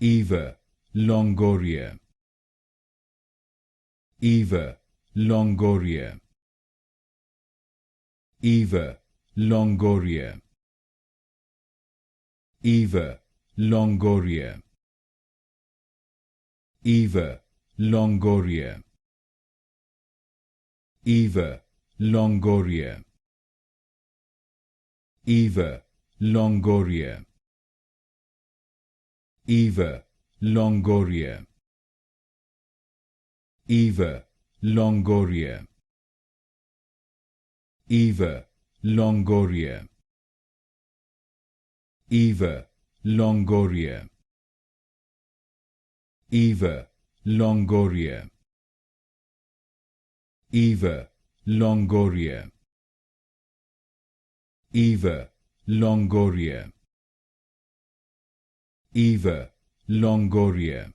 Eva Longoria, Eva Longoria, Eva Longoria, Eva Longoria, Eva Longoria, Eva Longoria, Eva Longoria, Eva Longoria, Eva Longoria, Eva Longoria, Eva Longoria, Eva Longoria, Eva Longoria, Eva Longoria, Eva Longoria,